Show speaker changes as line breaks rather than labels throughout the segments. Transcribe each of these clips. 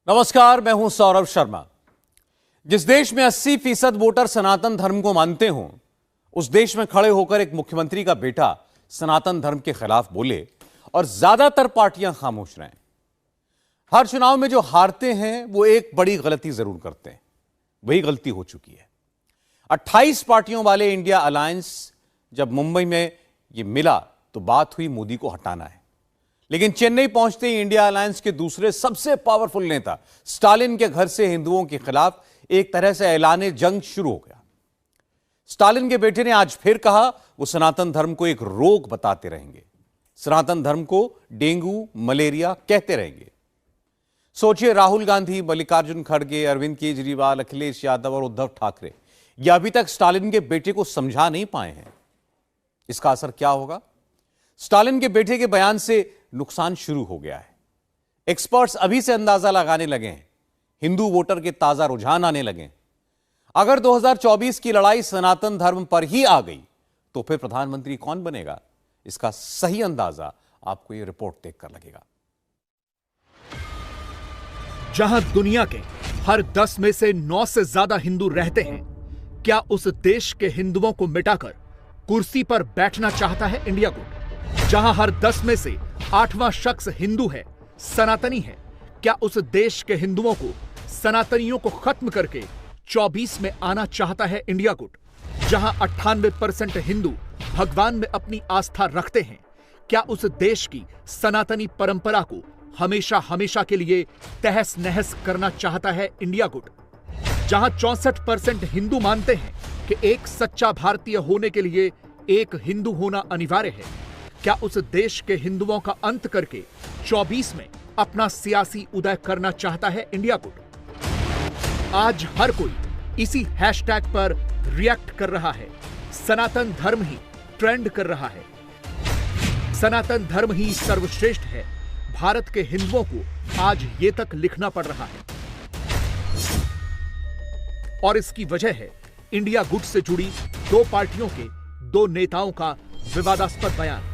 नमस्कार, मैं हूं सौरभ शर्मा। जिस देश में 80% वोटर सनातन धर्म को मानते हों, उस देश में खड़े होकर एक मुख्यमंत्री का बेटा सनातन धर्म के खिलाफ बोले और ज्यादातर पार्टियां खामोश रहें। हर चुनाव में जो हारते हैं वो एक बड़ी गलती जरूर करते हैं। वही गलती हो चुकी है। 28 पार्टियों वाले इंडिया अलायंस जब मुंबई में ये मिला तो बात हुई मोदी को हटाना है। लेकिन चेन्नई पहुंचते ही इंडिया अलायंस के दूसरे सबसे पावरफुल नेता स्टालिन के घर से हिंदुओं के खिलाफ एक तरह से ऐलाने जंग शुरू हो गया। स्टालिन के बेटे ने आज फिर कहा वो सनातन धर्म को एक रोग बताते रहेंगे, सनातन धर्म को डेंगू मलेरिया कहते रहेंगे। सोचिए, राहुल गांधी, मल्लिकार्जुन खड़गे, अरविंद केजरीवाल, अखिलेश यादव और उद्धव ठाकरे ये अभी तक स्टालिन के बेटे को समझा नहीं पाए हैं। इसका असर क्या होगा? स्टालिन के बेटे के बयान से नुकसान शुरू हो गया है। एक्सपर्ट्स अभी से अंदाजा लगाने लगे हैं। हिंदू वोटर के ताजा रुझान आने लगे हैं। अगर 2024 की लड़ाई सनातन धर्म पर ही आ गई तो फिर प्रधानमंत्री कौन बनेगा? इसका सही अंदाजा आपको यह रिपोर्ट देखकर लगेगा।
जहां दुनिया के हर 10 में से 9 से ज्यादा हिंदू रहते हैं, क्या उस देश के हिंदुओं को मिटाकर कुर्सी पर बैठना चाहता है इंडिया गुट? जहां हर 10 में से 8वां शख्स हिंदू है, सनातनी है, क्या उस देश के हिंदुओं को, सनातनियों को खत्म करके 24 में आना चाहता है इंडिया गुट? जहां 98% हिंदू भगवान में अपनी आस्था रखते हैं, क्या उस देश की सनातनी परंपरा को हमेशा हमेशा के लिए तहस नहस करना चाहता है इंडिया गुट? जहां 64% हिंदू मानते हैं कि एक सच्चा भारतीय होने के लिए एक हिंदू होना अनिवार्य है, क्या उस देश के हिंदुओं का अंत करके 24 में अपना सियासी उदय करना चाहता है इंडिया गुट? आज हर कोई इसी हैशटैग पर रिएक्ट कर रहा है। सनातन धर्म ही ट्रेंड कर रहा है। सनातन धर्म ही सर्वश्रेष्ठ है। भारत के हिंदुओं को आज ये तक लिखना पड़ रहा है। और इसकी वजह है इंडिया गुट से जुड़ी 2 पार्टियों के 2 नेताओं का विवादास्पद बयान।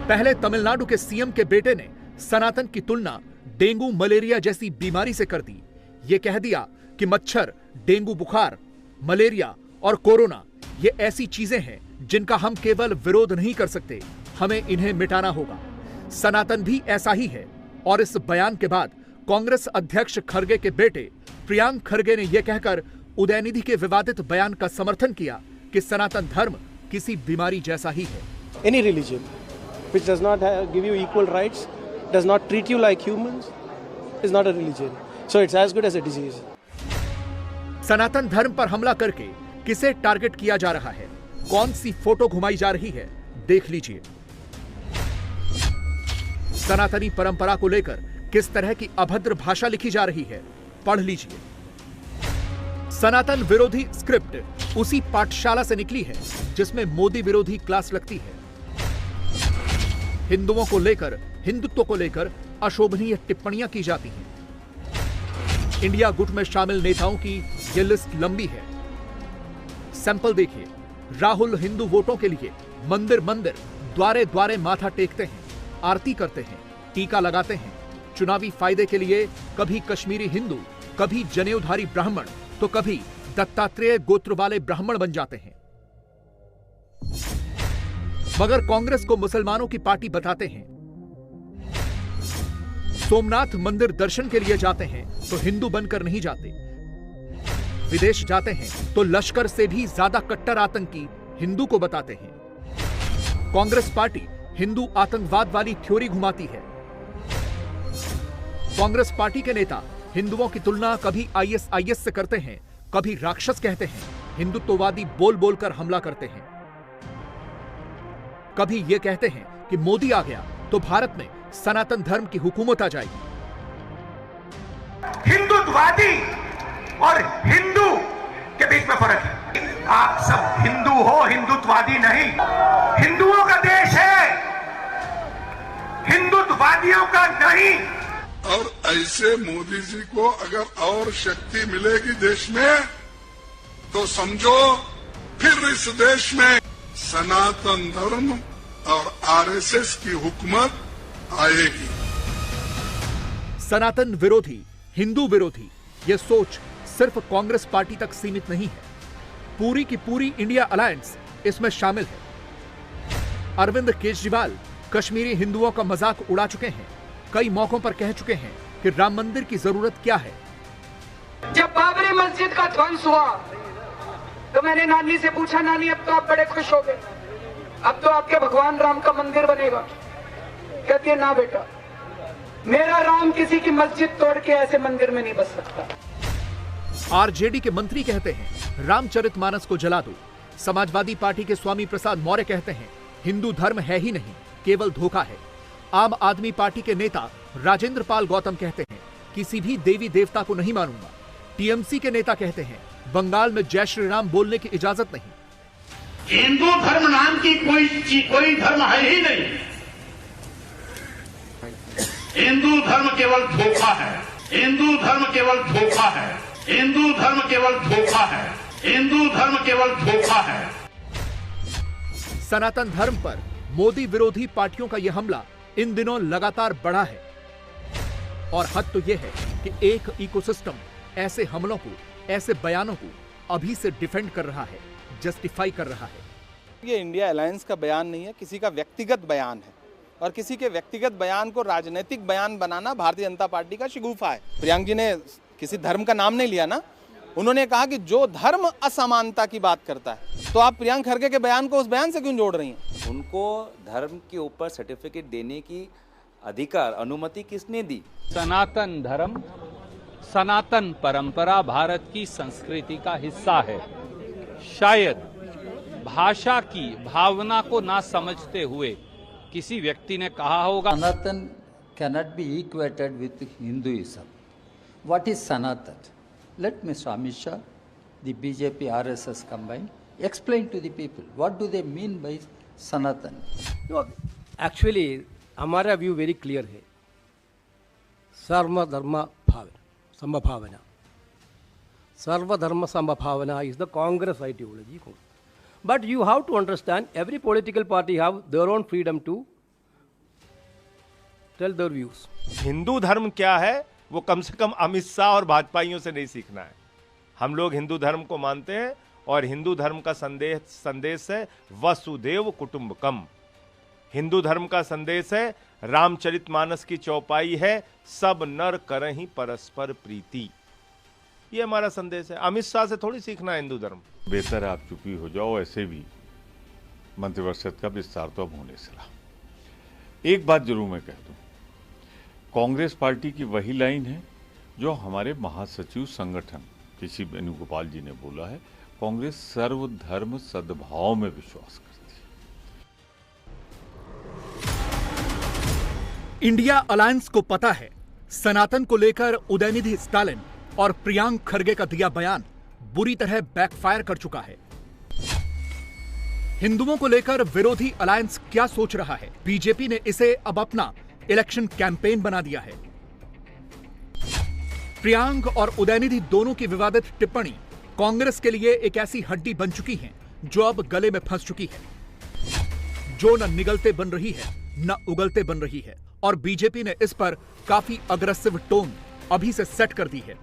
पहले तमिलनाडु के सीएम के बेटे ने सनातन की तुलना डेंगू मलेरिया जैसी बीमारी से कर दी। यह कह दिया कि मच्छर, डेंगू बुखार, मलेरिया और कोरोना ये ऐसी चीजें हैं जिनका हम केवल विरोध नहीं कर सकते, हमें इन्हें मिटाना होगा। सनातन भी ऐसा ही है। और इस बयान के बाद कांग्रेस अध्यक्ष खड़गे के बेटे प्रियांक खड़गे ने यह कहकर उदयनिधि के विवादित बयान का समर्थन किया कि सनातन धर्म किसी बीमारी जैसा ही है।
Any religion which does not give you equal rights, does not treat you like humans, is not a religion. So it's as good as a disease.
सनातन धर्म पर हमला करके किसे टारगेट किया जा रहा है, कौन सी फोटो घुमाई जा रही है, देख लीजिए। सनातनी परंपरा को लेकर किस तरह की अभद्र भाषा लिखी जा रही है, पढ़ लीजिए। सनातन विरोधी स्क्रिप्ट उसी पाठशाला से निकली है जिसमें मोदी विरोधी क्लास लगती है। हिंदुओं को लेकर, हिंदुत्व को लेकर अशोभनीय टिप्पणियां की जाती हैं। इंडिया गुट में शामिल नेताओं की यह लिस्ट लंबी है। सैंपल देखिए। राहुल हिंदू वोटों के लिए मंदिर मंदिर, द्वारे द्वारे माथा टेकते हैं, आरती करते हैं, टीका लगाते हैं। चुनावी फायदे के लिए कभी कश्मीरी हिंदू, कभी जनेऊधारी ब्राह्मण, तो कभी दत्तात्रेय गोत्र वाले ब्राह्मण बन जाते हैं। मगर कांग्रेस को मुसलमानों की पार्टी बताते हैं। सोमनाथ मंदिर दर्शन के लिए जाते हैं तो हिंदू बनकर नहीं जाते। विदेश जाते हैं तो लश्कर से भी ज्यादा कट्टर आतंकी हिंदू को बताते हैं। कांग्रेस पार्टी हिंदू आतंकवाद वाली थ्योरी घुमाती है। कांग्रेस पार्टी के नेता हिंदुओं की तुलना कभी आईएसआईएस से करते हैं, कभी राक्षस कहते हैं, हिंदुत्ववादी बोल बोलकर हमला करते हैं। कभी यह कहते हैं कि मोदी आ गया तो भारत में सनातन धर्म की हुकूमत आ जाएगी।
हिंदुत्ववादी और हिंदू के बीच में फर्क है। आप सब हिंदू हो, हिंदुत्ववादी नहीं। हिंदुओं का देश है, हिंदुत्ववादियों का नहीं।
और ऐसे मोदी जी को अगर और शक्ति मिलेगी देश में तो समझो फिर इस देश में सनातन धर्म और आरएसएस की हुकूमत आएगी।
सनातन विरोधी, हिंदू विरोधी यह सोच सिर्फ कांग्रेस पार्टी तक सीमित नहीं है। पूरी की पूरी इंडिया अलायंस इसमें शामिल है। अरविंद केजरीवाल कश्मीरी हिंदुओं का मजाक उड़ा चुके हैं। कई मौकों पर कह चुके हैं कि राम मंदिर की जरूरत क्या है।
जब बाबरी मस्जिद का ध्वंस हुआ तो मैंने नानी से पूछा, नानी अब तो आप बड़े खुश हो गए, अब तो आपके भगवान राम का मंदिर बनेगा। कहती है ना बेटा, मेरा राम किसी की मस्जिद तोड़ के ऐसे मंदिर में नहीं बस सकता।
आरजेडी के मंत्री कहते हैं रामचरितमानस को जला दो। समाजवादी पार्टी के स्वामी प्रसाद मौर्य कहते हैं हिंदू धर्म है ही नहीं, केवल धोखा है। आम आदमी पार्टी के नेता राजेंद्र पाल गौतम कहते हैं किसी भी देवी देवता को नहीं मानूंगा। टीएमसी के नेता कहते हैं बंगाल में जय श्री राम बोलने की इजाजत नहीं।
हिंदू धर्म नाम की कोई धर्म है ही नहीं। हिंदू धर्म केवल धोखा है। हिंदू धर्म केवल धोखा है। हिंदू धर्म केवल धोखा है। हिंदू धर्म केवल धोखा है।
सनातन धर्म पर मोदी विरोधी पार्टियों का यह हमला इन दिनों लगातार बढ़ा है और हद तो यह है कि एक इकोसिस्टम ऐसे हमलों को, ऐसे बयानों को अभी से डिफेंड कर रहा है, जस्टिफाई कर रहा है।
ये इंडिया अलायंस का बयान नहीं है, किसी का व्यक्तिगत बयान है और किसी के व्यक्तिगत बयान को राजनीतिक बयान बनाना भारतीय जनता पार्टी का शिगूफा है। प्रियंक जी ने किसी धर्म का नाम नहीं लिया ना, उन्होंने कहा कि जो धर्म असमानता की बात करता है, तो आप प्रियंक खरगे के बयान को उस बयान से क्यों जोड़ रही हैं?
उनको धर्म के ऊपर सर्टिफिकेट देने की अधिकार, अनुमति किसने दी?
सनातन धर्म, सनातन परंपरा भारत की संस्कृति का हिस्सा है। शायद भाषा की भावना को ना समझते हुए किसी व्यक्ति ने कहा होगा
सनातन cannot be equated with Hinduism. What is Sanatan? Let Mr. Amit Shah, the BJP, RSS combined, explain to the people what do they mean by Sanatan.
No, actually हमारा व्यू वेरी क्लियर है। सर्वधर्म समभावना, सर्वधर्म समभावना is the Congress ideology. But you have to understand every political party have their own freedom to tell their views.
Hindu धर्म क्या है वो कम से कम अमित शाह और भाजपाइयों से नहीं सीखना है। हम लोग हिंदू धर्म को मानते हैं और हिंदू धर्म का संदेश है वसुदेव कुटुंबकम। हिंदू धर्म का संदेश है रामचरितमानस की चौपाई है सब नर करहीं परस्पर प्रीति। ये हमारा संदेश है। अमित शाह से थोड़ी सीखना है हिंदू धर्म।
बेहतर है आप चुपी हो जाओ। ऐसे भी मंत्रिपरिषद का विस्तार तो अब होने से रहा। एक बात जरूर मैं कह दूं, कांग्रेस पार्टी की वही लाइन है जो हमारे महासचिव संगठन केसी वेणुगोपाल जी ने बोला है, कांग्रेस सर्वधर्म सद्भाव में विश्वास करती है।
इंडिया अलायंस को पता है सनातन को लेकर उदयनिधि स्टालिन और प्रियंक खरगे का दिया बयान बुरी तरह बैकफायर कर चुका है। हिंदुओं को लेकर विरोधी अलायंस क्या सोच रहा है? बीजेपी ने इसे अब अपना इलेक्शन कैंपेन बना दिया है। प्रियंक और उदयनिधि दोनों की विवादित टिप्पणी कांग्रेस के लिए एक ऐसी हड्डी बन चुकी है जो अब गले में फंस चुकी है, जो न निगलते बन रही है न उगलते बन रही है। और बीजेपी ने इस पर काफी अग्रेसिव टोन अभी से सेट कर दी है।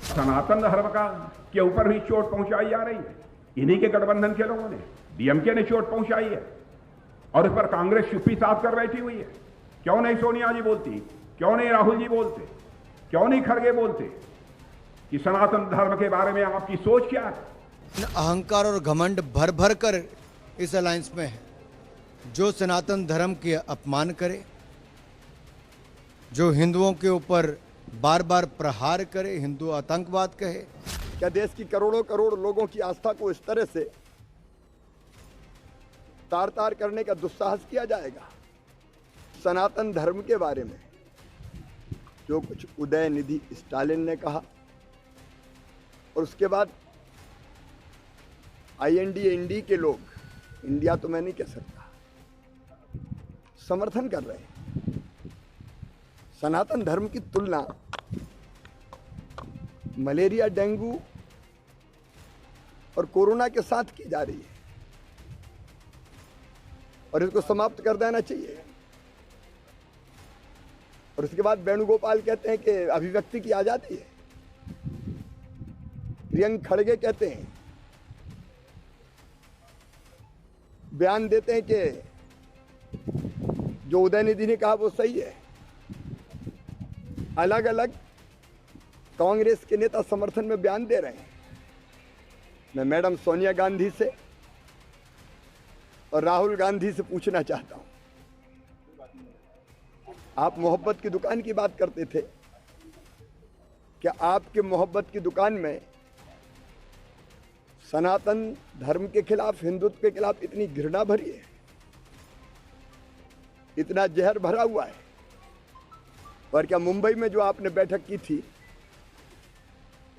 सनातन धर्म का के ऊपर भी चोट पहुंचाई जा रही है। इन्हीं के गठबंधन के लोगों ने, डीएमके ने चोट पहुंचाई है और इस पर कांग्रेस चुप्पी साध कर बैठी हुई है। क्यों नहीं सोनिया जी बोलती, क्यों नहीं राहुल जी बोलते, क्यों नहीं खड़गे बोलते कि सनातन धर्म के बारे में आपकी सोच क्या है?
अहंकार और घमंड भर भर कर इस अलायंस में है। जो सनातन धर्म के अपमान करे, जो हिंदुओं के ऊपर बार बार प्रहार करे, हिंदू आतंकवाद कहे।
क्या देश की करोड़ों करोड़ लोगों की आस्था को इस तरह से तार तार करने का दुस्साहस किया जाएगा? सनातन धर्म के बारे में जो कुछ उदयनिधि स्टालिन ने कहा और उसके बाद IND के लोग, इंडिया तो मैं नहीं कह सकता, समर्थन कर रहे हैं। सनातन धर्म की तुलना मलेरिया, डेंगू और कोरोना के साथ की जा रही है और इसको समाप्त कर देना चाहिए। और उसके बाद वेणुगोपाल कहते हैं कि अभिव्यक्ति की आजादी है। प्रियंक खड़गे कहते हैं, बयान देते हैं कि जो उदयनिधि ने कहा वो सही है। अलग अलग कांग्रेस के नेता समर्थन में बयान दे रहे हैं। मैं मैडम सोनिया गांधी से और राहुल गांधी से पूछना चाहता हूं, आप मोहब्बत की दुकान की बात करते थे, क्या आपके मोहब्बत की दुकान में सनातन धर्म के खिलाफ, हिंदुत्व के खिलाफ इतनी घृणा भरी है, इतना जहर भरा हुआ है? और क्या मुंबई में जो आपने बैठक की थी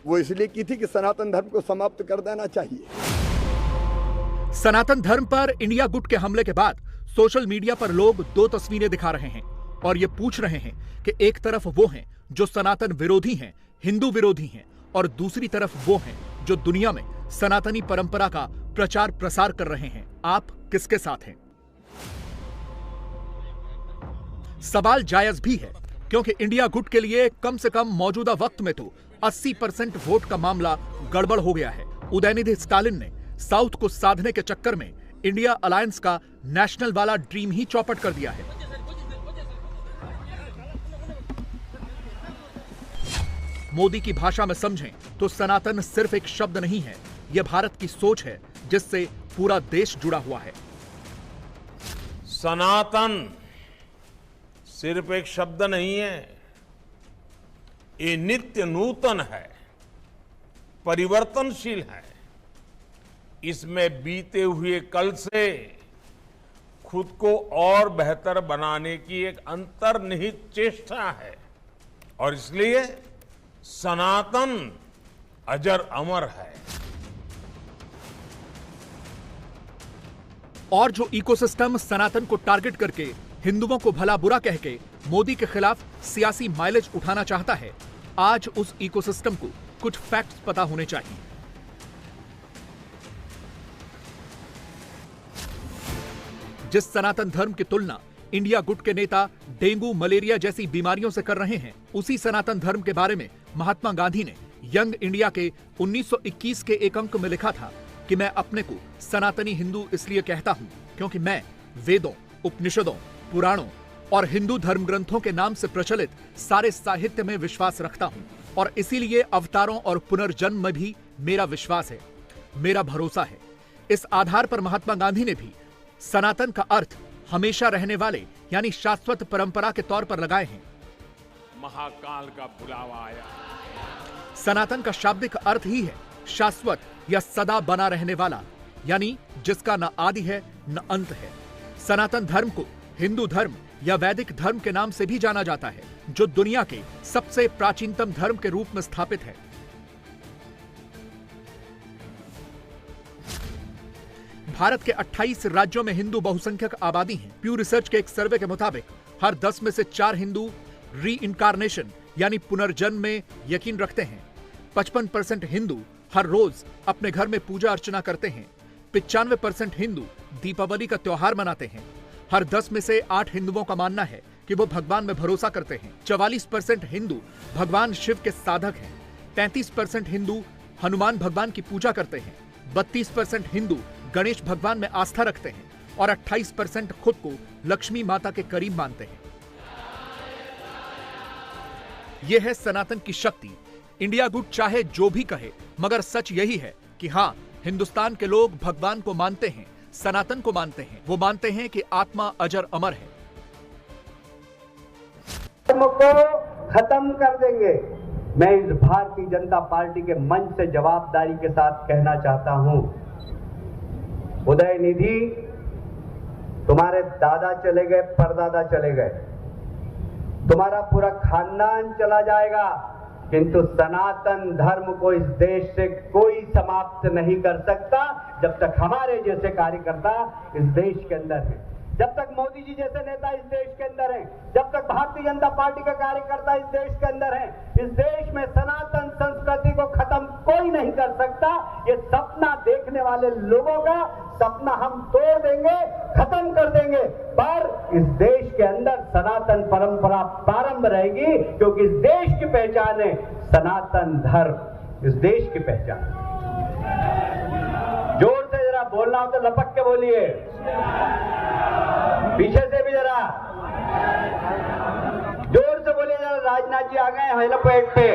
वो इसलिए की थी कि सनातन धर्म को समाप्त कर देना चाहिए?
सनातन धर्म पर इंडिया गुट के हमले के बाद सोशल मीडिया पर लोग दो तस्वीरें दिखा रहे हैं और ये पूछ रहे हैं कि एक तरफ वो हैं जो सनातन विरोधी हैं, हिंदू विरोधी हैं, और दूसरी तरफ वो हैं जो दुनिया में सनातनी परंपरा का प्रचार प्रसार कर रहे हैं। आप किसके साथ हैं? सवाल जायज भी है, क्योंकि इंडिया गुट के लिए कम से कम मौजूदा वक्त में तो 80% वोट का मामला गड़बड़ हो गया है। उदयनिधि स्टालिन ने साउथ को साधने के चक्कर में इंडिया अलायंस का नेशनल वाला ड्रीम ही चौपट कर दिया है। मोदी की भाषा में समझें तो सनातन सिर्फ एक शब्द नहीं है, यह भारत की सोच है जिससे पूरा देश जुड़ा हुआ है।
सनातन सिर्फ एक शब्द नहीं है, ये नित्य नूतन है, परिवर्तनशील है। इसमें बीते हुए कल से खुद को और बेहतर बनाने की एक अंतर्निहित चेष्टा है, और इसलिए सनातन अजर अमर है।
और जो इकोसिस्टम सनातन को टारगेट करके हिंदुओं को भला बुरा कह के मोदी के खिलाफ सियासी माइलेज उठाना चाहता है, आज उस इकोसिस्टम को कुछ फैक्ट्स पता होने चाहिए। जिस सनातन धर्म की तुलना इंडिया गुट के नेता डेंगू, मलेरिया जैसी बीमारियों से कर रहे हैं, उसी सनातन धर्म के बारे में महात्मा गांधी ने यंग इंडिया के 1921 के एक अंक में लिखा था कि मैं अपने को सनातनी हिंदू इसलिए कहता हूं क्योंकि मैं वेदों, उपनिषदों, पुराणों और हिंदू धर्म ग्रंथों के नाम से प्रचलित सारे साहित्य में विश्वास रखता हूं, और इसीलिए अवतारों और पुनर्जन्म में भी मेरा विश्वास है, मेरा भरोसा है। इस आधार पर महात्मा गांधी ने भी सनातन का अर्थ हमेशा रहने वाले यानी शाश्वत परंपरा के तौर पर लगाए हैं।
महाकाल का बुलावा आया।
सनातन का शाब्दिक अर्थ ही है शाश्वत या सदा बना रहने वाला, यानी जिसका न आदि है न अंत है। सनातन धर्म को हिंदू धर्म या वैदिक धर्म के नाम से भी जाना जाता है, जो दुनिया के सबसे प्राचीनतम धर्म के रूप में स्थापित है। भारत के 28 राज्यों में हिंदू बहुसंख्यक आबादी है। प्यू रिसर्च के एक सर्वे के मुताबिक हर 10 में से 4 हिंदू री इनकारनेशन यानी पुनर्जन्म में यकीन रखते हैं। 55% हिंदू हर रोज अपने घर में पूजा अर्चना करते हैं। 95% हिंदू दीपावली का त्योहार मनाते हैं। हर 10 में से 8 हिंदुओं का मानना है कि वो भगवान में भरोसा करते हैं। 44% हिंदू भगवान शिव के साधक हैं। 35% हिंदू हनुमान भगवान की पूजा करते हैं। 32% हिंदू गणेश भगवान में आस्था रखते हैं और 28% खुद को लक्ष्मी माता के करीब मानते हैं। यह है सनातन की शक्ति। इंडिया गुट चाहे जो भी कहे, मगर सच यही है कि हाँ, हिंदुस्तान के लोग भगवान को मानते हैं, सनातन को मानते हैं। वो मानते हैं कि आत्मा अजर अमर है।
धर्म को खत्म कर देंगे। मैं इस भारतीय जनता पार्टी के मंच से जवाबदारी के साथ कहना चाहता हूं, उदयनिधि, तुम्हारे दादा चले गए, परदादा चले गए, तुम्हारा पूरा खानदान चला जाएगा, किंतु सनातन धर्म को इस देश से कोई समाप्त नहीं कर सकता जब तक हमारे जैसे कार्यकर्ता इस देश के अंदर हैं। जब तक मोदी जी जैसे नेता इस देश के अंदर हैं, जब तक भारतीय जनता पार्टी के कार्यकर्ता इस देश के अंदर हैं, इस देश में सनातन संस्कृति को खत्म कोई नहीं कर सकता। ये सपना देखने वाले लोगों का सपना हम तोड़ देंगे, खत्म कर देंगे, पर इस देश के अंदर सनातन परंपरा प्रारंभ रहेगी, क्योंकि इस देश की पहचान है सनातन धर्म, इस देश की पहचान। जोर से जरा बोलना हो तो लपक के बोलिए, पीछे से भी जरा जोर से बोलिए। जरा राजनाथ जी आ गए हैं हेलीपैड पे।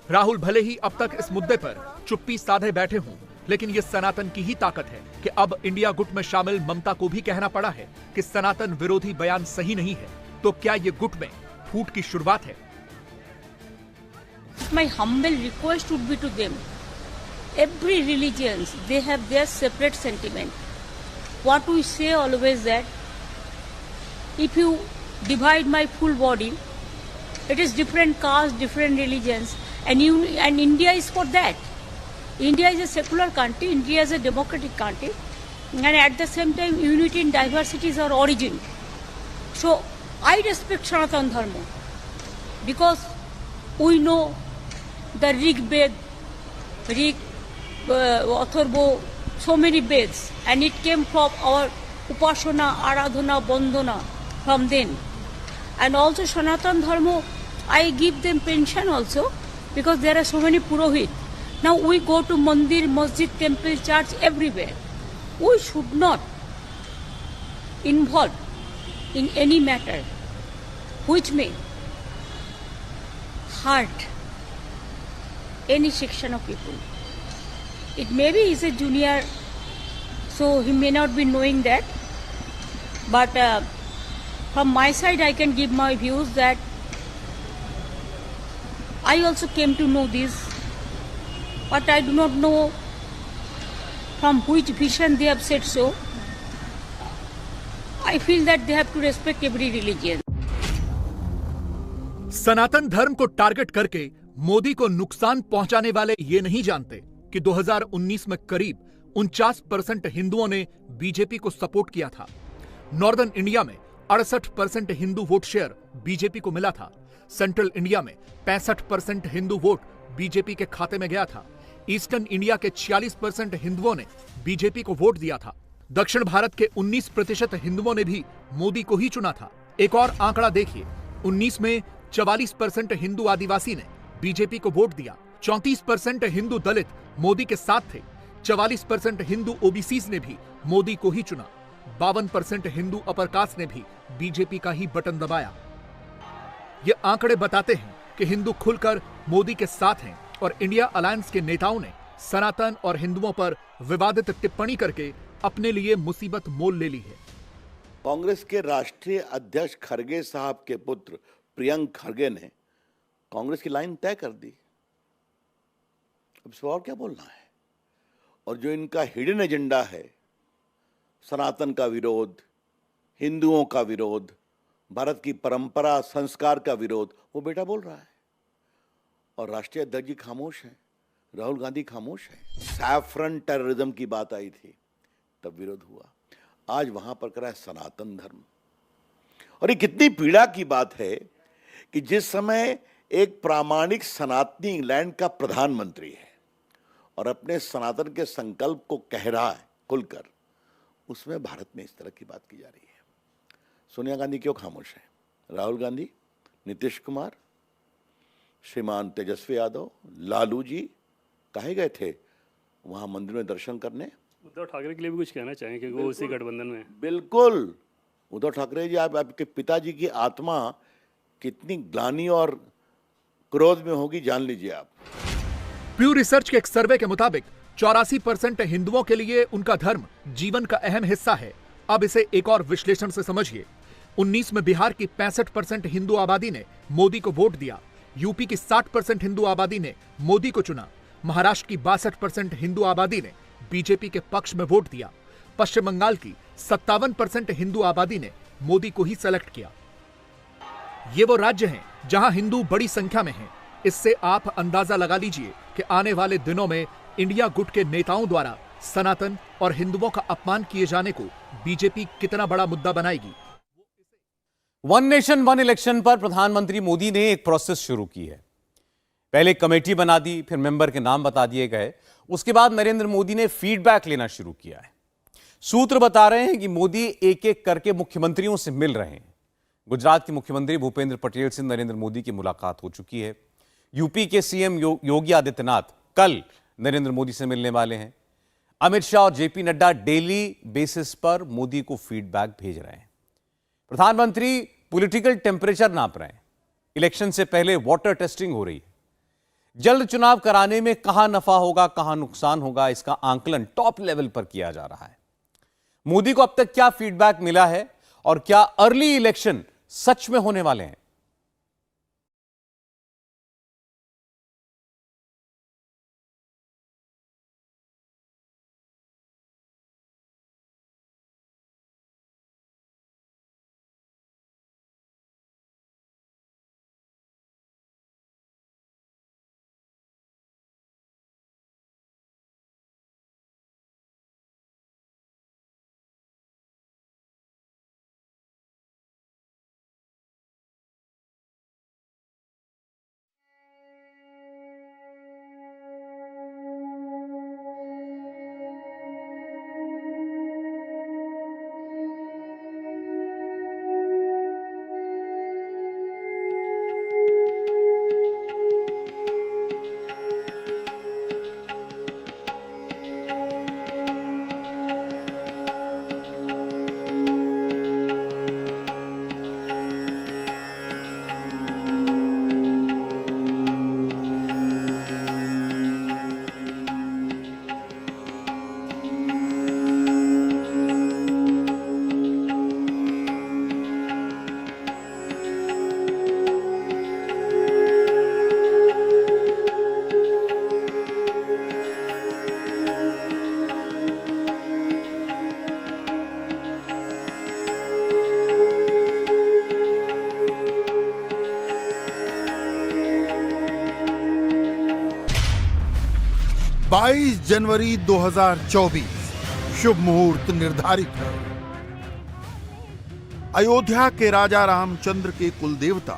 राहुल भले ही अब तक इस मुद्दे पर चुप्पी साधे बैठे हों, लेकिन ये सनातन की ही ताकत है कि अब इंडिया गुट में शामिल ममता को भी कहना पड़ा है कि सनातन विरोधी बयान सही नहीं है। तो क्या ये गुट में फूट की शुरुआत है?
My humble request would be to them, every religions, they have their separate sentiment. What we say always that, if you divide my full body, it is different caste, different religions, and India is for that. India is a secular country, India is a democratic country, and at the same time, unity in diversity is our origin. So, I respect Sanatana Dharma, because we know the Rig Ved, Atharva, so many Veds, and it came from our Upasana, Aradhana, Bandhana from then. And also Sanatana Dharma, I give them pension also, because there are so many Purohit. Now we go to Mandir, Masjid, Temple, Church, everywhere. We should not involve in any matter which may hurt any section of people. It may be he's a junior, so he may not be knowing that. But from my side, I can give my views that I also came to know this, but I do not know from which vision they have said so. I feel that they have to respect every religion.
सनातन धर्म को target करके मोदी को नुकसान पहुंचाने वाले ये नहीं जानते कि 2019 में करीब 49% हिंदुओं ने बीजेपी को सपोर्ट किया था। नॉर्दर्न इंडिया में 68% हिंदू वोट शेयर बीजेपी को मिला था। सेंट्रल इंडिया में 65% हिंदू वोट बीजेपी के खाते में गया था। ईस्टर्न इंडिया के 46% हिंदुओं ने बीजेपी को वोट दिया था। दक्षिण भारत के 19% हिंदुओं ने भी मोदी को ही चुना था। एक और आंकड़ा देखिए, 19 में 44% हिंदू आदिवासी ने बीजेपी को वोट दिया। 34% हिंदू दलित मोदी के साथ थे। 44% हिंदू ओबीसी ने भी मोदी को ही चुना। 52% हिंदू अपर कास्ट ने भी बीजेपी का ही बटन दबाया। ये आंकड़े बताते हैं कि हिंदू खुलकर मोदी के साथ हैं और इंडिया अलायंस के नेताओं ने सनातन और हिंदुओं पर विवादित टिप्पणी करके अपने लिए मुसीबत मोल ले ली है।
कांग्रेस के राष्ट्रीय अध्यक्ष खरगे साहब के पुत्र प्रियंक खरगे ने कांग्रेस की लाइन तय कर दी। अब इस पर और क्या बोलना है? और जो इनका हिडन एजेंडा है, सनातन का विरोध, हिंदुओं का विरोध, भारत की परंपरा संस्कार का विरोध, वो बेटा बोल रहा है और राष्ट्रीय अध्यक्ष जी खामोश हैं, राहुल गांधी खामोश है। सैफरन टेररिज्म की बात आई थी तब विरोध हुआ, आज वहां पर करा है सनातन धर्म। और ये कितनी पीड़ा की बात है कि जिस समय एक प्रामाणिक सनातनी इंग्लैंड का प्रधानमंत्री है और अपने सनातन के संकल्प को कह रहा है खुलकर, उसमें भारत में इस तरह की बात की जा रही है। सोनिया गांधी क्यों खामोश है? राहुल गांधी, नीतीश कुमार, श्रीमान तेजस्वी यादव, लालू जी कहे गए थे वहां मंदिर में दर्शन करने?
उद्धव ठाकरे के लिए भी कुछ कहना चाहेंगे क्योंकि वो उसी गठबंधन में।
बिल्कुल, उद्धव ठाकरे जी, आपके पिताजी की आत्मा कितनी ग्लानि और क्रोध में होगी जान लीजिए आप।
प्यू रिसर्च के एक सर्वे के मुताबिक 84% हिंदुओं के लिए उनका धर्म जीवन का अहम हिस्सा है। अब इसे एक और विश्लेषण से समझिए। 19 में बिहार की 65% हिंदू आबादी ने मोदी को वोट दिया। यूपी की 60% हिंदू आबादी ने मोदी को चुना। महाराष्ट्र की 62% हिंदू आबादी ने बीजेपी के पक्ष में वोट दिया। पश्चिम बंगाल की 57% हिंदू आबादी ने मोदी को ही सेलेक्ट किया। ये वो राज्य हैं जहां हिंदू बड़ी संख्या में हैं। इससे आप अंदाजा लगा लीजिए कि आने वाले दिनों में इंडिया गुट के नेताओं द्वारा सनातन और हिंदुओं का अपमान किए जाने को बीजेपी कितना बड़ा मुद्दा बनाएगी?
वन नेशन वन इलेक्शन पर प्रधानमंत्री मोदी ने एक प्रोसेस शुरू की है। पहले कमेटी बना दी, फिर मेंबर के नाम बता दिए गए। उसके बाद नरेंद्र मोदी ने फीडबैक लेना शुरू किया है। सूत्र बता रहे हैं कि मोदी एक एक करके मुख्यमंत्रियों से मिल रहे हैं। गुजरात के मुख्यमंत्री भूपेंद्र पटेल से नरेंद्र मोदी की मुलाकात हो चुकी है। यूपी के सीएम योगी आदित्यनाथ कल नरेंद्र मोदी से मिलने वाले हैं। अमित शाह और जेपी नड्डा डेली बेसिस पर मोदी को फीडबैक भेज रहे हैं। प्रधानमंत्री पॉलिटिकल टेम्परेचर नाप रहे हैं। इलेक्शन से पहले वाटर टेस्टिंग हो रही है। जल्द चुनाव कराने में कहां नफा होगा, कहां नुकसान होगा, इसका आंकलन टॉप लेवल पर किया जा रहा है। मोदी को अब तक क्या फीडबैक मिला है और क्या अर्ली इलेक्शन सच में होने वाले हैं?
जनवरी 2024 शुभ मुहूर्त निर्धारित है। अयोध्या के राजा रामचंद्र के कुलदेवता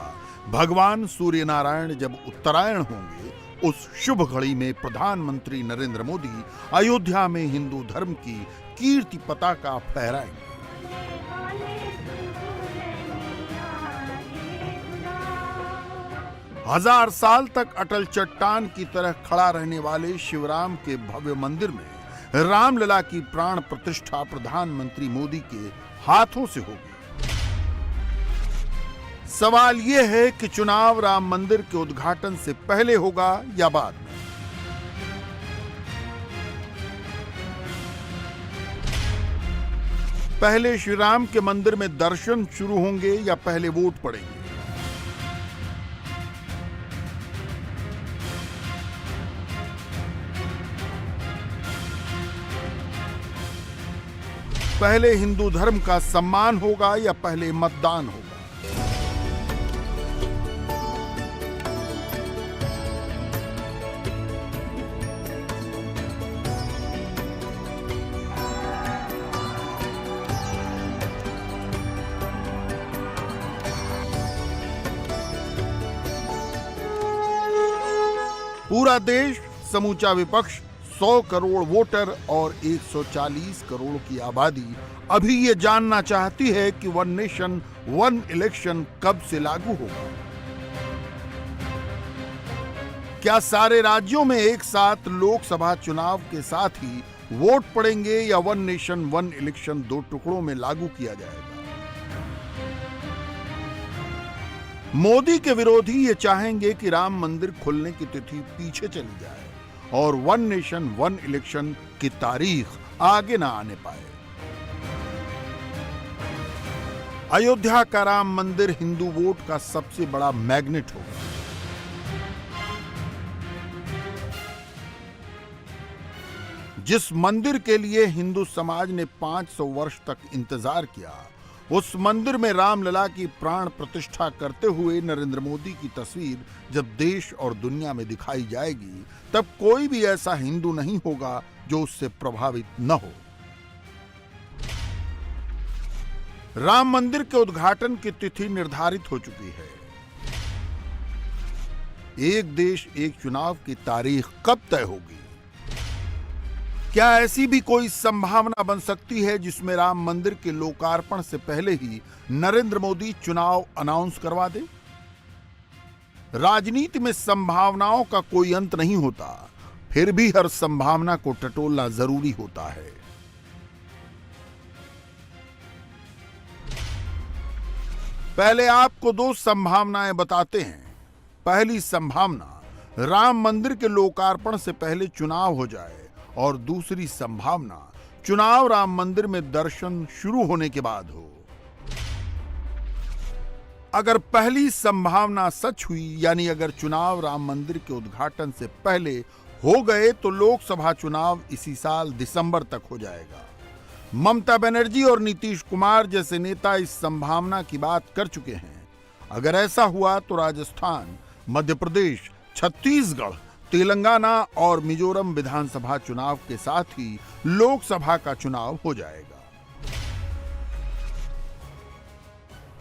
भगवान सूर्य नारायण जब उत्तरायण होंगे, उस शुभ घड़ी में प्रधानमंत्री नरेंद्र मोदी अयोध्या में हिंदू धर्म की कीर्ति पताका फहराएंगे। हजार साल तक अटल चट्टान की तरह खड़ा रहने वाले शिवराम के भव्य मंदिर में रामलला की प्राण प्रतिष्ठा प्रधानमंत्री मोदी के हाथों से होगी। सवाल यह है कि चुनाव राम मंदिर के उद्घाटन से पहले होगा या बाद में। पहले श्रीराम के मंदिर में दर्शन शुरू होंगे या पहले वोट पड़ेंगे? पहले हिंदू धर्म का सम्मान होगा या पहले मतदान होगा? पूरा देश, समूचा विपक्ष, 100 करोड़ वोटर और 140 करोड़ की आबादी अभी ये जानना चाहती है कि वन नेशन वन इलेक्शन कब से लागू होगा। क्या सारे राज्यों में एक साथ लोकसभा चुनाव के साथ ही वोट पड़ेंगे या वन नेशन वन इलेक्शन 2 टुकड़ों में लागू किया जाएगा? मोदी के विरोधी ये चाहेंगे कि राम मंदिर खुलने की तिथि पीछे चली जाए और वन नेशन वन इलेक्शन की तारीख आगे ना आने पाए। अयोध्या का राम मंदिर हिंदू वोट का सबसे बड़ा मैग्नेट होगा। जिस मंदिर के लिए हिंदू समाज ने 500 वर्ष तक इंतजार किया, उस मंदिर में रामलला की प्राण प्रतिष्ठा करते हुए नरेंद्र मोदी की तस्वीर जब देश और दुनिया में दिखाई जाएगी, तब कोई भी ऐसा हिंदू नहीं होगा जो उससे प्रभावित न हो। राम मंदिर के उद्घाटन की तिथि निर्धारित हो चुकी है। एक देश एक चुनाव की तारीख कब तय होगी? क्या ऐसी भी कोई संभावना बन सकती है जिसमें राम मंदिर के लोकार्पण से पहले ही नरेंद्र मोदी चुनाव अनाउंस करवा दे? राजनीति में संभावनाओं का कोई अंत नहीं होता, फिर भी हर संभावना को टटोलना जरूरी होता है। पहले आपको दो संभावनाएं बताते हैं। पहली संभावना, राम मंदिर के लोकार्पण से पहले चुनाव हो जाए, और दूसरी संभावना, चुनाव राम मंदिर में दर्शन शुरू होने के बाद हो। अगर पहली संभावना सच हुई, यानी अगर चुनाव राम मंदिर के उद्घाटन से पहले हो गए, तो लोकसभा चुनाव इसी साल दिसंबर तक हो जाएगा। ममता बनर्जी और नीतीश कुमार जैसे नेता इस संभावना की बात कर चुके हैं। अगर ऐसा हुआ तो राजस्थान, मध्य प्रदेश, छत्तीसगढ़, तेलंगाना और मिजोरम विधानसभा चुनाव के साथ ही लोकसभा का चुनाव हो जाएगा।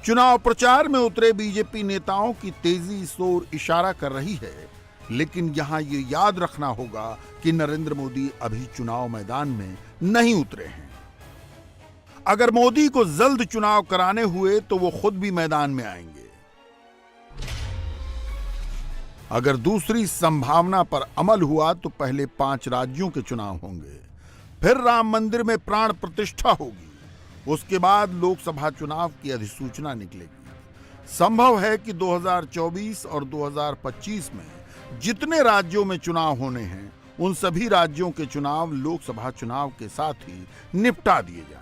चुनाव प्रचार में उतरे बीजेपी नेताओं की तेजी इस ओर इशारा कर रही है, लेकिन यहां ये याद रखना होगा कि नरेंद्र मोदी अभी चुनाव मैदान में नहीं उतरे हैं। अगर मोदी को जल्द चुनाव कराने हुए तो वो खुद भी मैदान में आएंगे। अगर दूसरी संभावना पर अमल हुआ तो पहले 5 राज्यों के चुनाव होंगे, फिर राम मंदिर में प्राण प्रतिष्ठा होगी, उसके बाद लोकसभा चुनाव की अधिसूचना निकलेगी। संभव है कि 2024 और 2025 में जितने राज्यों में चुनाव होने हैं, उन सभी राज्यों के चुनाव लोकसभा चुनाव के साथ ही निपटा दिए जाएं।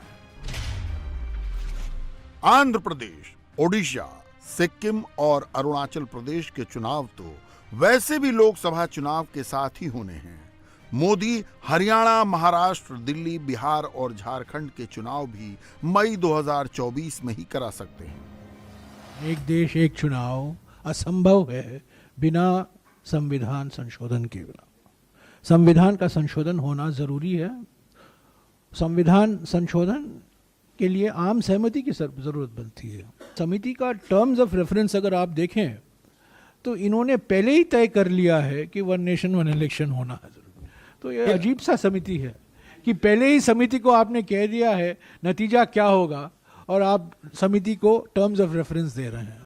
आंध्र प्रदेश, ओडिशा, सिक्किम और अरुणाचल प्रदेश के चुनाव तो वैसे भी लोकसभा चुनाव के साथ ही होने हैं। मोदी हरियाणा, महाराष्ट्र, दिल्ली, बिहार और झारखंड के चुनाव भी मई 2024 में ही करा सकते हैं।
एक देश एक चुनाव असंभव है बिना संविधान संशोधन के। बिना संविधान का संशोधन होना जरूरी है। संविधान संशोधन के लिए आम सहमति की जरूरत बनती है। समिति का टर्म्स ऑफ रेफरेंस अगर आप देखें तो इन्होंने पहले ही तय कर लिया है कि 1 नेशन 1 इलेक्शन होना है जरूरी। तो ये अजीब सा समिति है कि पहले ही समिति को आपने कह दिया है नतीजा क्या होगा, और आप समिति को टर्म्स ऑफ रेफरेंस दे रहे हैं।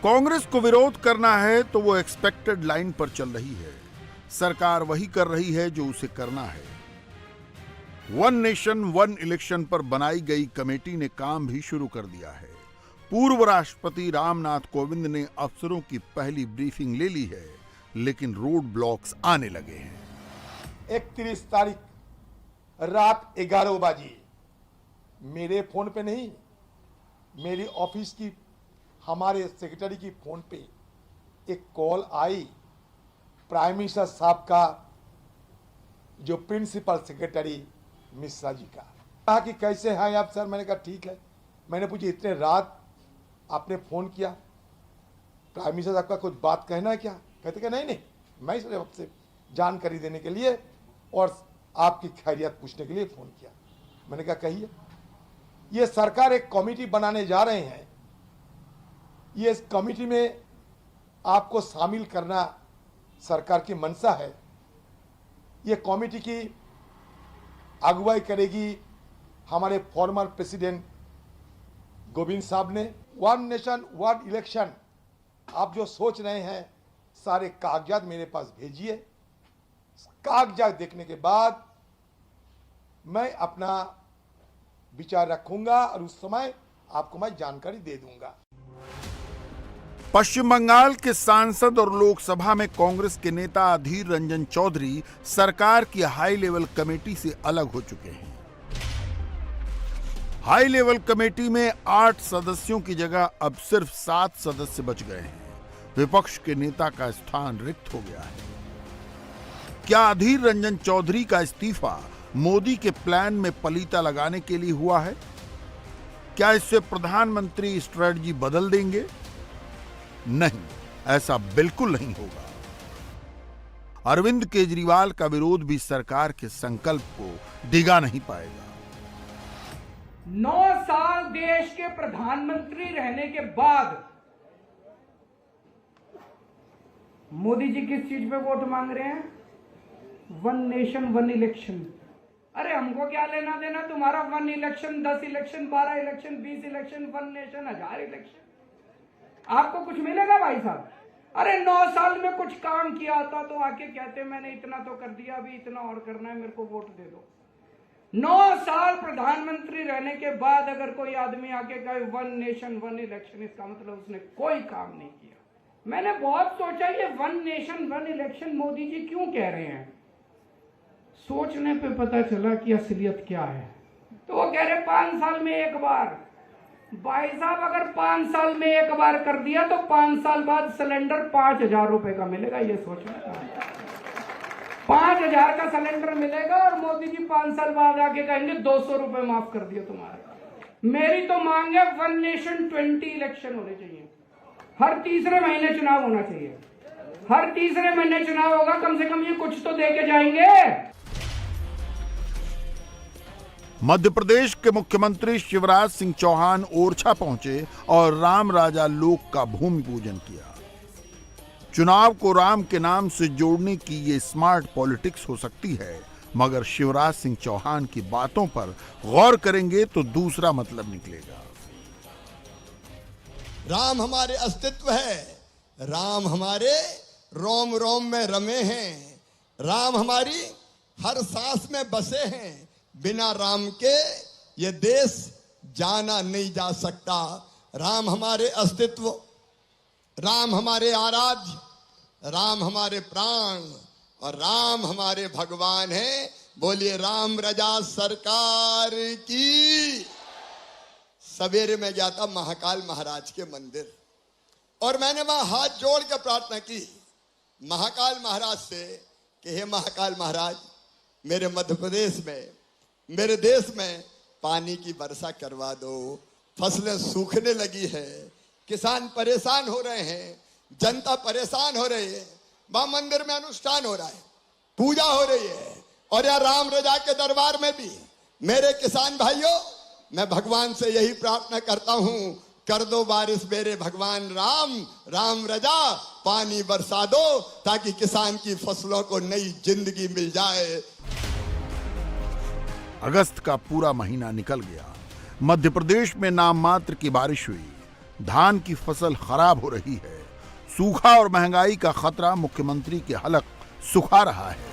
कांग्रेस को विरोध करना है तो वो एक्सपेक्टेड लाइन पर चल रही है। सरकार वही कर रही है जो उसे करना है। 1 नेशन 1 इलेक्शन पर बनाई गई कमेटी ने काम भी शुरू कर दिया है। पूर्व राष्ट्रपति रामनाथ कोविंद ने अफसरों की पहली ब्रीफिंग ले ली है, लेकिन रोड ब्लॉक्स आने लगे हैं।
31 तारीख रात 11 बजे मेरे फोन पे नहीं, मेरी ऑफिस की हमारे सेक्रेटरी की फोन पे एक कॉल आई प्राइम मिनिस्टर साहब का जो प्रिंसिपल सेक्रेटरी मिश्रा जी का। कहा कि कैसे हैं आप सर? मैंने कहा ठीक है। मैंने पूछी इतने रात आपने फोन किया, प्राइम मिनिस्टर साहब का कुछ बात कहना है क्या? कहते कि नहीं, मैं इस आपसे जानकारी देने के लिए और आपकी खैरियत पूछने के लिए फोन किया। मैंने कहा कहिए। ये सरकार एक कमेटी बनाने जा रहे हैं, ये इस कमेटी में आपको शामिल करना सरकार की मंशा है। ये कमेटी की अगुवाई करेगी हमारे फॉर्मर प्रेसिडेंट गोविंद साहब ने। 1 नेशन 1 इलेक्शन आप जो सोच रहे हैं, सारे कागजात मेरे पास भेजिए। कागजात देखने के बाद मैं अपना विचार रखूंगा और उस समय आपको मैं जानकारी दे दूंगा।
पश्चिम बंगाल के सांसद और लोकसभा में कांग्रेस के नेता अधीर रंजन चौधरी सरकार की हाई लेवल कमेटी से अलग हो चुके हैं। हाई लेवल कमेटी में 8 सदस्यों की जगह अब सिर्फ 7 सदस्य बच गए हैं। विपक्ष के नेता का स्थान रिक्त हो गया है। क्या अधीर रंजन चौधरी का इस्तीफा मोदी के प्लान में पलीता लगाने के लिए हुआ है? क्या इससे प्रधानमंत्री स्ट्रेटजी बदल देंगे? नहीं, ऐसा बिल्कुल नहीं होगा। अरविंद केजरीवाल का विरोध भी सरकार के संकल्प को डिगा नहीं पाएगा।
9 साल देश के प्रधानमंत्री रहने के बाद मोदी जी किस चीज पे वोट मांग रहे हैं? 1 नेशन 1 इलेक्शन। अरे हमको क्या लेना देना तुम्हारा 1 election, 10 election, 12 election, 20 election, 1 nation, 1000 election. आपको कुछ मिलेगा भाई साहब? अरे 9 साल में कुछ काम किया होता तो आके कहते मैंने इतना तो कर दिया, अभी इतना और करना है, मेरे को वोट दे दो। 9 साल प्रधानमंत्री रहने के बाद अगर कोई आदमी आके कहे 1 नेशन 1 इलेक्शन, इसका मतलब उसने कोई काम नहीं किया। मैंने बहुत सोचा ये 1 नेशन 1 इलेक्शन मोदी जी क्यों कह रहे हैं। सोचने पे पता चला कि असलियत क्या है। तो वो कह रहे 5 साल में एक बार। भाई साहब अगर 5 साल में एक बार कर दिया तो 5 साल बाद सिलेंडर 5000 रुपए का मिलेगा। ये सोचना, 5000 का सिलेंडर मिलेगा और मोदी जी 5 साल बाद आके कहेंगे 200 रुपए माफ कर दिया तुम्हारे। मेरी तो मांग है 1 नेशन 20 इलेक्शन होने चाहिए। हर तीसरे महीने चुनाव होना चाहिए। हर तीसरे महीने चुनाव होगा, कम से कम ये कुछ तो दे के जाएंगे।
मध्य प्रदेश के मुख्यमंत्री शिवराज सिंह चौहान ओरछा पहुंचे और राम राजा लोक का भूमि पूजन किया। चुनाव को राम के नाम से जोड़ने की ये स्मार्ट पॉलिटिक्स हो सकती है, मगर शिवराज सिंह चौहान की बातों पर गौर करेंगे तो दूसरा मतलब निकलेगा।
राम हमारे अस्तित्व है, राम हमारे रोम रोम में रमे हैं, राम हमारी हर सांस में बसे हैं। बिना राम के ये देश जाना नहीं जा सकता। राम हमारे अस्तित्व, राम हमारे आराध्य, राम हमारे प्राण और राम हमारे भगवान हैं। बोलिए राम रजा सरकार की। सवेरे में गया था महाकाल महाराज के मंदिर और मैंने वहां हाथ जोड़ के प्रार्थना की महाकाल महाराज से कि हे महाकाल महाराज, मेरे मध्य प्रदेश में, मेरे देश में पानी की वर्षा करवा दो। फसलें सूखने लगी है, किसान परेशान हो रहे हैं, जनता परेशान हो रही है। वहां मंदिर में अनुष्ठान हो रहा है, पूजा हो रही है और यहाँ राम रजा के दरबार में भी मेरे किसान भाइयों, मैं भगवान से यही प्रार्थना करता हूं, कर दो बारिश मेरे भगवान राम, राम रजा पानी बरसा दो ताकि किसान की फसलों को नई जिंदगी मिल जाए।
अगस्त का पूरा महीना निकल गया। मध्य प्रदेश में नाम मात्र की बारिश हुई। धान की फसल खराब हो रही है। सूखा और महंगाई का खतरा मुख्यमंत्री के हलक सुखा रहा है।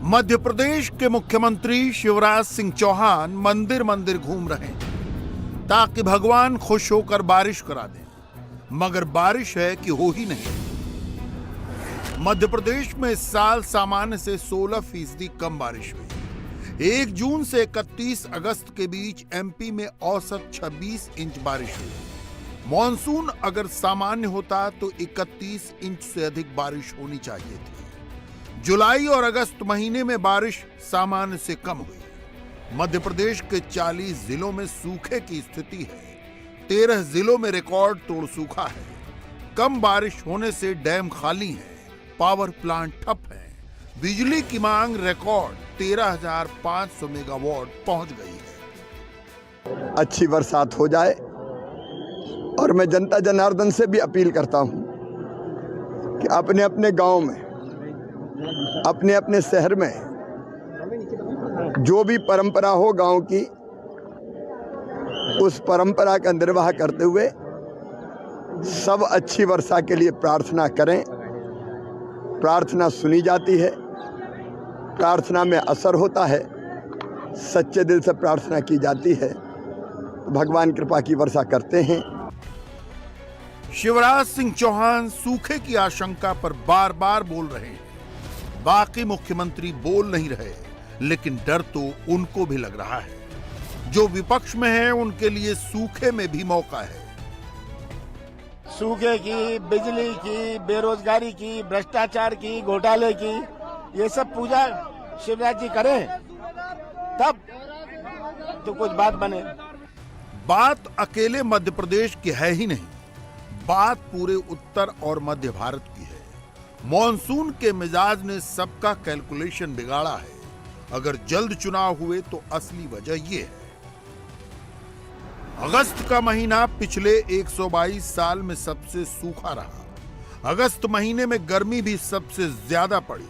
मध्य प्रदेश के मुख्यमंत्री शिवराज सिंह चौहान मंदिर मंदिर घूम रहे हैं ताकि भगवान खुश होकर बारिश करा दें, मगर बारिश है कि हो ही नहीं। मध्य प्रदेश में इस साल सामान्य से 16% कम बारिश हुई। 1 जून से 31 अगस्त के बीच एमपी में औसत 26 इंच बारिश हुई। मॉनसून अगर सामान्य होता तो 31 इंच से अधिक बारिश होनी चाहिए थी। जुलाई और अगस्त महीने में बारिश सामान्य से कम हुई। मध्य प्रदेश के 40 जिलों में सूखे की स्थिति है। 13 जिलों में रिकॉर्ड तोड़ सूखा है। कम बारिश होने से डैम खाली है, पावर प्लांट ठप है। बिजली की मांग रिकॉर्ड 13,500 मेगावाट पहुंच गई है।
अच्छी बरसात हो जाए और मैं जनता जनार्दन से भी अपील करता हूं कि अपने अपने गांव में, अपने अपने शहर में जो भी परंपरा हो गांव की, उस परंपरा का निर्वाह करते हुए सब अच्छी वर्षा के लिए प्रार्थना करें। प्रार्थना सुनी जाती है, प्रार्थना में असर होता है, सच्चे दिल से प्रार्थना की जाती है तो भगवान कृपा की वर्षा करते हैं।
शिवराज सिंह चौहान सूखे की आशंका पर बार बार बोल रहे हैं। बाकी मुख्यमंत्री बोल नहीं रहे, लेकिन डर तो उनको भी लग रहा है। जो विपक्ष में है उनके लिए सूखे में भी मौका है।
सूखे की, बिजली की, बेरोजगारी की, भ्रष्टाचार की, घोटाले की, ये सब पूजा शिवराज जी करें तब तो कुछ बात बने।
बात अकेले मध्य प्रदेश की है ही नहीं, बात पूरे उत्तर और मध्य भारत की है। मॉनसून के मिजाज ने सबका कैलकुलेशन बिगाड़ा है। अगर जल्द चुनाव हुए तो असली वजह ये है। अगस्त का महीना पिछले 122 साल में सबसे सूखा रहा। अगस्त महीने में गर्मी भी सबसे ज्यादा पड़ी।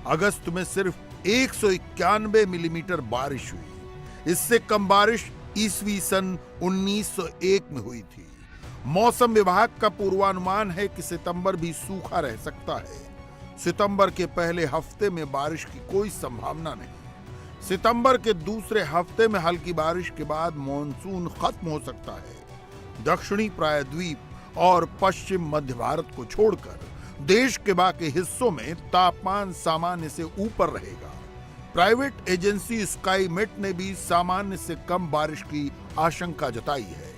अगस्त में सिर्फ 191 मिलीमीटर बारिश हुई। इससे कम बारिश ईस्वी सन 1901 में हुई थी। मौसम विभाग का पूर्वानुमान है कि सितंबर भी सूखा रह सकता है। सितंबर के पहले हफ्ते में बारिश की कोई संभावना नहीं। सितंबर के दूसरे हफ्ते में हल्की बारिश के बाद मॉनसून खत्म हो सकता है। दक्षिणी प्रायद्वीप और पश्चिम मध्य भारत को छोड़कर देश के बाकी हिस्सों में तापमान सामान्य से ऊपर रहेगा। प्राइवेट एजेंसी स्काईमेट ने भी सामान्य से कम बारिश की आशंका जताई है।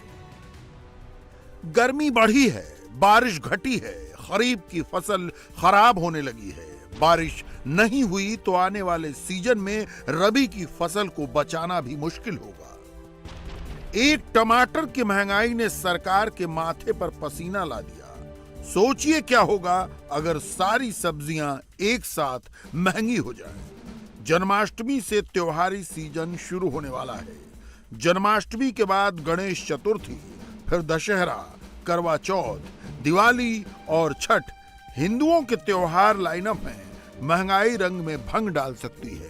गर्मी बढ़ी है, बारिश घटी है, खरीफ की फसल खराब होने लगी है। बारिश नहीं हुई तो आने वाले सीजन में रबी की फसल को बचाना भी मुश्किल होगा। एक टमाटर की महंगाई ने सरकार के माथे पर पसीना ला दिया। सोचिए क्या होगा अगर सारी सब्जियां एक साथ महंगी हो जाए। जन्माष्टमी से त्योहारी सीजन शुरू होने वाला है। जन्माष्टमी के बाद गणेश चतुर्थी, फिर दशहरा, करवा चौथ, दिवाली और छठ हिंदुओं के त्योहार लाइनअप में महंगाई रंग में भंग डाल सकती है।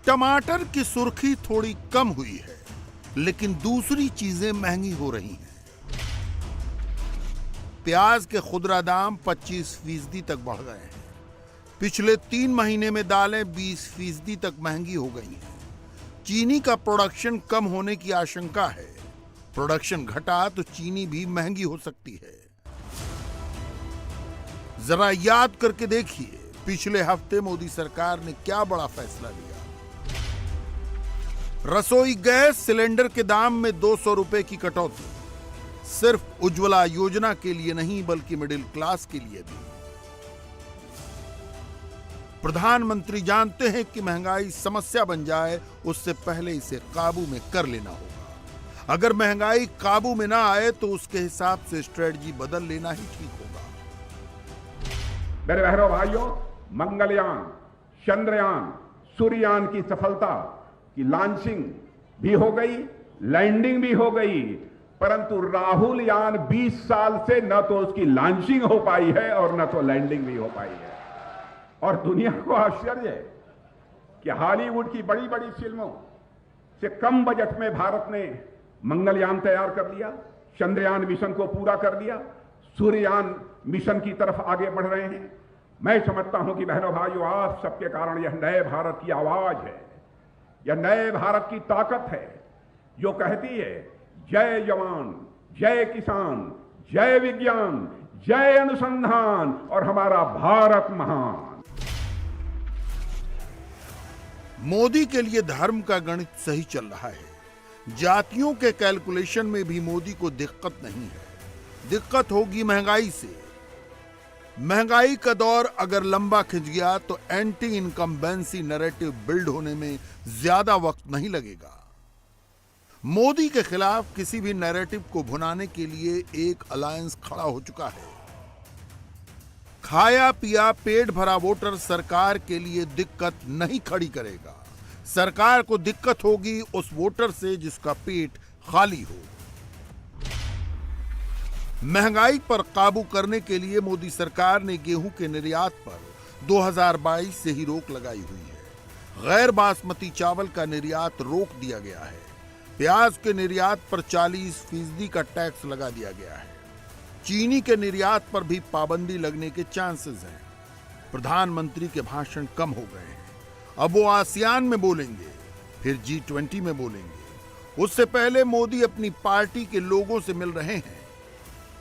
टमाटर की सुर्खी थोड़ी कम हुई है, लेकिन दूसरी चीजें महंगी हो रही हैं। प्याज के खुदरा दाम 25% तक बढ़ गए हैं। पिछले 3 महीने में दालें 20% तक महंगी हो गई हैं। चीनी का प्रोडक्शन कम होने की आशंका है। प्रोडक्शन घटा तो चीनी भी महंगी हो सकती है। जरा याद करके देखिए, पिछले हफ्ते मोदी सरकार ने क्या बड़ा फैसला लिया। रसोई गैस सिलेंडर के दाम में 200 रुपए की कटौती, सिर्फ उज्ज्वला योजना के लिए नहीं बल्कि मिडिल क्लास के लिए भी। प्रधानमंत्री जानते हैं कि महंगाई समस्या बन जाए उससे पहले इसे काबू में कर लेना होगा। अगर महंगाई काबू में ना आए तो उसके हिसाब से स्ट्रेटजी बदल लेना ही ठीक होगा।
मेरे बहनों भाइयों, मंगलयान, चंद्रयान, सूर्ययान की सफलता की लॉन्चिंग भी हो गई, लैंडिंग भी हो गई, परंतु राहुल यान 20 साल से न तो उसकी लॉन्चिंग हो पाई है और न तो लैंडिंग भी हो पाई है। और दुनिया को आश्चर्य है कि हॉलीवुड की बड़ी बड़ी फिल्मों से कम बजट में भारत ने मंगलयान तैयार कर लिया, चंद्रयान मिशन को पूरा कर लिया, सूर्ययान मिशन की तरफ आगे बढ़ रहे हैं। मैं समझता हूं कि बहनों भाइयों, आप सबके कारण यह नए भारत की आवाज है, यह नए भारत की ताकत है जो कहती है जय जवान, जय किसान, जय विज्ञान, जय अनुसंधान और हमारा भारत महान।
मोदी के लिए धर्म का गणित सही चल रहा है। जातियों के कैलकुलेशन में भी मोदी को दिक्कत नहीं है। दिक्कत होगी महंगाई से। महंगाई का दौर अगर लंबा खिंच गया तो एंटी इनकम्बेंसी नैरेटिव बिल्ड होने में ज्यादा वक्त नहीं लगेगा। मोदी के खिलाफ किसी भी नैरेटिव को भुनाने के लिए एक अलायंस खड़ा हो चुका है। खाया पिया पेट भरा वोटर सरकार के लिए दिक्कत नहीं खड़ी करेगा। सरकार को दिक्कत होगी उस वोटर से जिसका पेट खाली हो। महंगाई पर काबू करने के लिए मोदी सरकार ने गेहूं के निर्यात पर 2022 से ही रोक लगाई हुई है। गैर बासमती चावल का निर्यात रोक दिया गया है। प्याज के निर्यात पर 40% का टैक्स लगा दिया गया है। चीनी के निर्यात पर भी पाबंदी लगने के चांसेस हैं। प्रधानमंत्री के भाषण कम हो गए हैं। अब वो आसियान में बोलेंगे, फिर G20 में बोलेंगे। उससे पहले मोदी अपनी पार्टी के लोगों से मिल रहे हैं।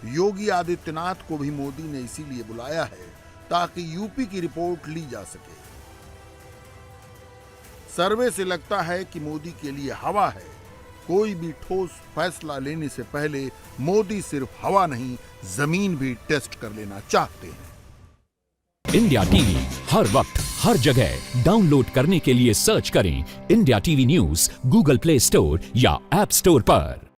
योगी आदित्यनाथ को भी मोदी ने इसीलिए बुलाया है ताकि यूपी की रिपोर्ट ली जा सके। सर्वे से लगता है कि मोदी के लिए हवा है। कोई भी ठोस फैसला लेने से पहले मोदी सिर्फ हवा नहीं, जमीन भी टेस्ट कर लेना चाहते हैं।
इंडिया टीवी हर वक्त हर जगह डाउनलोड करने के लिए सर्च करें India TV news Google play store या ऐप स्टोर पर।